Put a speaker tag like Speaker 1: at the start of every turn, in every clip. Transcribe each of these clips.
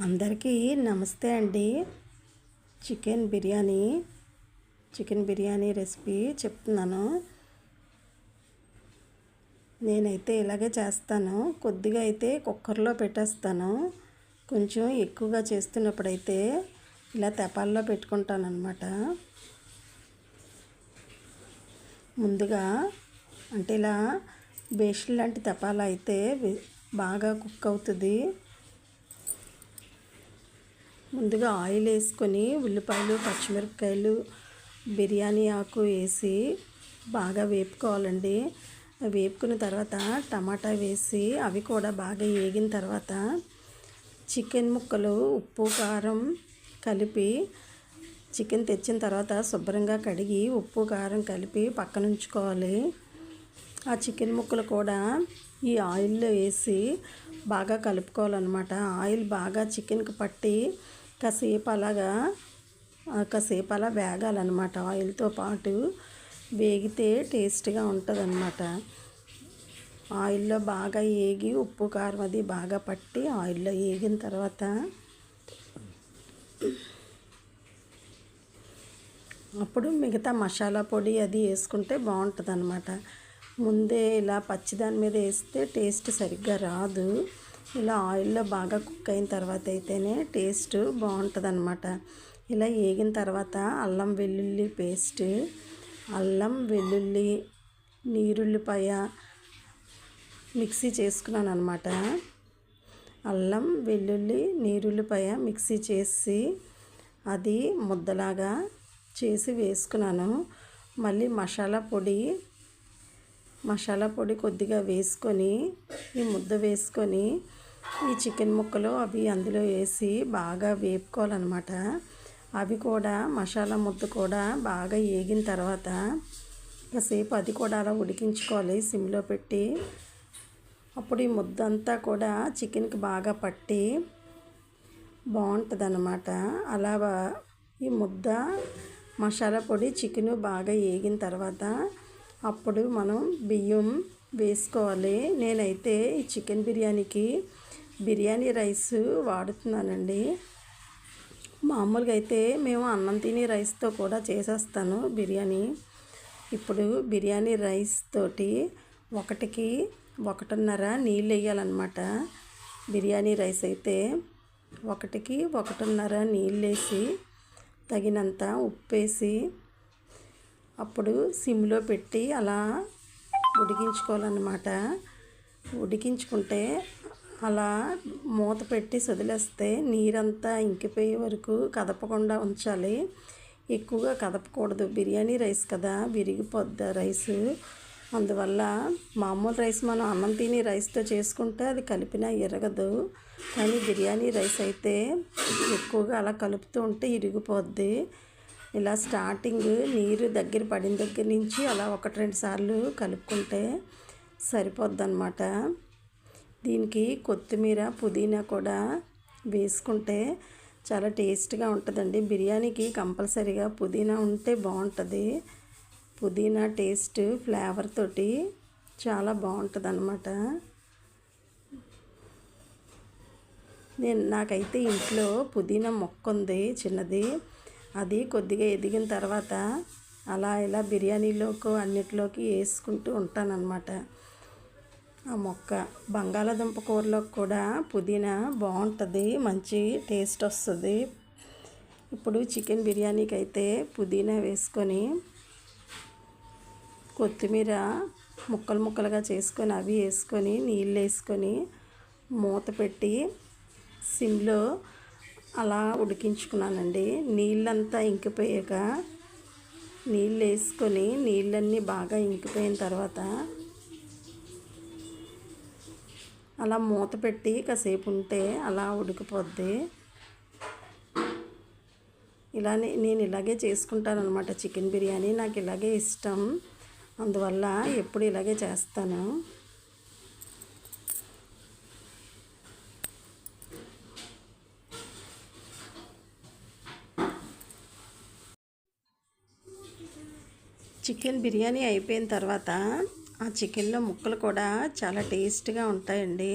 Speaker 1: అందరికీ నమస్తే అండి. చికెన్ బిర్యానీ రెసిపీ చెప్తున్నాను. నేనైతే ఇలాగే చేస్తాను. కొద్దిగా అయితే కుక్కర్లో పెట్టేస్తాను. కొంచెం ఎక్కువగా చేస్తున్నప్పుడైతే ఇలా తెపాల్లో పెట్టుకుంటాను అన్నమాట. ముందుగా అంటే ఇలా బేషన్ లాంటి తెపాల అయితే బాగా కుక్ అవుతుంది. ముందుగా ఆయిల్ వేసుకొని ఉల్లిపాయలు, పచ్చిమిరపకాయలు, బిర్యానీ ఆకు వేసి బాగా వేపుకోవాలండి. వేపుకున్న తర్వాత టమాటా వేసి అవి కూడా బాగా వేగిన తర్వాత చికెన్ ముక్కలు, ఉప్పు, కారం కలిపి చికెన్ తెచ్చిన తర్వాత శుభ్రంగా కడిగి ఉప్పు, కారం కలిపి పక్కన ఉంచుకోవాలి. ఆ చికెన్ ముక్కలు కూడా ఈ ఆయిల్లో వేసి బాగా కలుపుకోవాలన్నమాట. ఆయిల్ బాగా చికెన్కి పట్టి కాసేపు అలా వేగాలన్నమాట. ఆయిల్తో పాటు వేగితే టేస్ట్గా ఉంటుంది అన్నమాట. ఆయిల్లో బాగా వేగి ఉప్పు, కారం అది బాగా పట్టి ఆయిల్లో వేగిన తర్వాత అప్పుడు మిగతా మసాలా పొడి అది వేసుకుంటే బాగుంటుంది అన్నమాట. ముందే ఇలా పచ్చిదాని మీద వేస్తే టేస్ట్ సరిగ్గా రాదు. ఇలా ఆయిల్లో బాగా కుక్ అయిన తర్వాత అయితేనే టేస్ట్ బాగుంటుంది అన్నమాట. ఇలా వేగిన తర్వాత అల్లం వెల్లుల్లి పేస్ట్, అల్లం వెల్లుల్లి, నీరుల్లిపాయ మిక్సీ చేసుకున్నాను అన్నమాట. అల్లం వెల్లుల్లి నీరుల్లిపాయ మిక్సీ చేసి అది ముద్దలాగా చేసి వేసుకున్నాను. మళ్ళీ మసాలా పొడి కొద్దిగా వేసుకొని ఈ ముద్ద వేసుకొని ఈ చికెన్ ముక్కలు అవి అందులో వేసి బాగా వేపుకోవాలన్నమాట. అవి కూడా మసాలా ముద్ద కూడా బాగా వేగిన తర్వాత కాసేపు అది కూడా అలా ఉడికించుకోవాలి సిమ్లో పెట్టి. అప్పుడు ఈ ముద్ద అంతా కూడా చికెన్కి బాగా పట్టి బాగుంటుంది అన్నమాట. అలా ఈ ముద్ద మసాలా పొడి చికెను బాగా వేగిన తర్వాత అప్పుడు మనం బియ్యం వేసుకోవాలి. నేనైతే ఈ చికెన్ బిర్యానీకి బిర్యానీ రైస్ వాడుతున్నానండి. మామూలుగా అయితే మేము అన్నం తిని రైస్తో కూడా చేసేస్తాను బిర్యానీ. ఇప్పుడు బిర్యానీ రైస్ తోటి 1కి 1.5 నీళ్ళు వేయాలన్నమాట. బిర్యానీ రైస్ అయితే 1కి 1.5 నీళ్ళు వేసి తగినంత ఉప్పు వేసి అప్పుడు సిమ్లో పెట్టి అలా ఉడికించుకోవాలన్నమాట. ఉడికించుకుంటే అలా మూత పెట్టి వదిలేస్తే నీరంతా ఇంకిపోయే వరకు కదపకుండా ఉంచాలి. ఎక్కువగా కదపకూడదు, బిర్యానీ రైస్ కదా, విరిగిపోద్ది రైసు. అందువల్ల మామూలు రైస్ మనం అన్నం తిని రైస్తో చేసుకుంటే అది కలిపినా ఇరగదు. కానీ బిర్యానీ రైస్ అయితే ఎక్కువగా అలా కలుపుతూ ఉంటే ఇరిగిపోద్ది. ఇలా స్టార్టింగ్ నీరు దగ్గర పడిన దగ్గర నుంచి అలా 1-2 సార్లు కలుపుకుంటే సరిపోద్ది అన్నమాట. దీనికి కొత్తిమీర, పుదీనా కూడా వేసుకుంటే చాలా టేస్ట్గా ఉంటుందండి. బిర్యానీకి కంపల్సరీగా పుదీనా ఉంటే బాగుంటుంది. పుదీనా టేస్ట్ ఫ్లేవర్ తోటి చాలా బాగుంటుంది అన్నమాట. నాకైతే ఇంట్లో పుదీనా మొక్క ఉంది చిన్నది. అది కొద్దిగా ఎదిగిన తర్వాత అలా ఇలా బిర్యానీలోకి అన్నిటిలోకి వేసుకుంటూ ఉంటానన్నమాట. ఆ మొక్క బంగాళాదుంప కూరలోకి కూడా పుదీనా బాగుంటుంది, మంచి టేస్ట్ వస్తుంది. ఇప్పుడు చికెన్ బిర్యానీకి అయితే పుదీనా వేసుకొని కొత్తిమీర ముక్కలుగా చేసుకొని అవి వేసుకొని నీళ్ళు వేసుకొని మూత పెట్టి సిమ్లో అలా ఉడికించుకున్నానండి. నీళ్ళంతా ఇంకిపోయాక నీళ్ళు వేసుకొని నీళ్ళన్నీ బాగా ఇంకిపోయిన తర్వాత అలా మూత పెట్టి కాసేపు ఉంటే అలా ఉడికిపోద్ది. నేను ఇలాగే చేసుకుంటాను అన్నమాట. చికెన్ బిర్యానీ నాకు ఇలాగే ఇష్టం, అందువల్ల ఎప్పుడు ఇలాగే చేస్తాను. చికెన్ బిర్యానీ అయిపోయిన తర్వాత ఆ చికెన్లో ముక్కలు కూడా చాలా టేస్ట్గా ఉంటాయండి.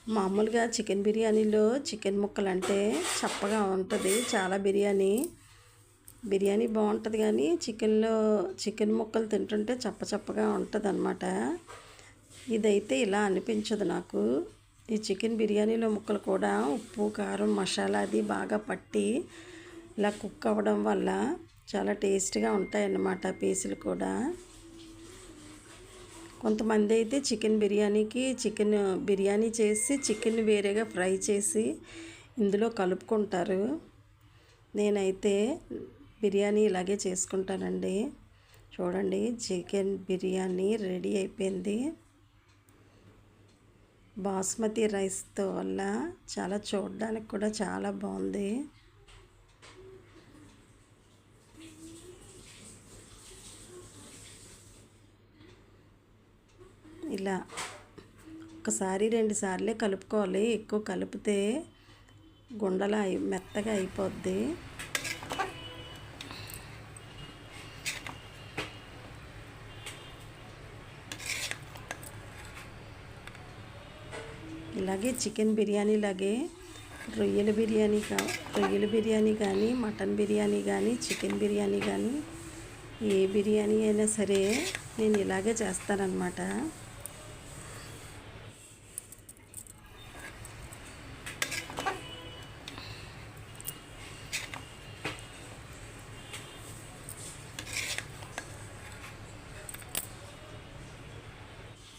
Speaker 1: మామూలుగా చికెన్ బిర్యానీలో చికెన్ ముక్కలు అంటే చప్పగా ఉంటుంది చాలా. బిర్యానీ బాగుంటుంది కానీ చికెన్ ముక్కలు తింటుంటే చప్పగా ఉంటుంది అన్నమాట. ఇదైతే ఇలా అనిపించదు నాకు. ఈ చికెన్ బిర్యానీలో ముక్కలు కూడా ఉప్పు కారం మసాలా అది బాగా పట్టి ఇలా కుక్ అవ్వడం వల్ల చాలా టేస్ట్గా ఉంటాయి అన్నమాట పీసులు కూడా. కొంతమంది అయితే చికెన్ బిర్యానీ చేసి చికెన్ వేరేగా ఫ్రై చేసి ఇందులో కలుపుకుంటారు. నేనైతే బిర్యానీ ఇలాగే చేసుకుంటానండి. చూడండి, చికెన్ బిర్యానీ రెడీ అయిపోయింది. బాస్మతి రైస్తో వల్ల చాలా చూడడానికి కూడా చాలా బాగుంది. ఇలా ఒకసారి 2 సార్లే కలుపుకోవాలి. ఎక్కువ కలిపితే గుండలా మెత్తగా అయిపోద్ది. ఇలాగే చికెన్ బిర్యానీ లాగే రొయ్యల బిర్యానీ కానీ మటన్ బిర్యానీ కానీ చికెన్ బిర్యానీ కానీ ఏ బిర్యానీ అయినా సరే నేను ఇలాగే చేస్తానన్నమాట.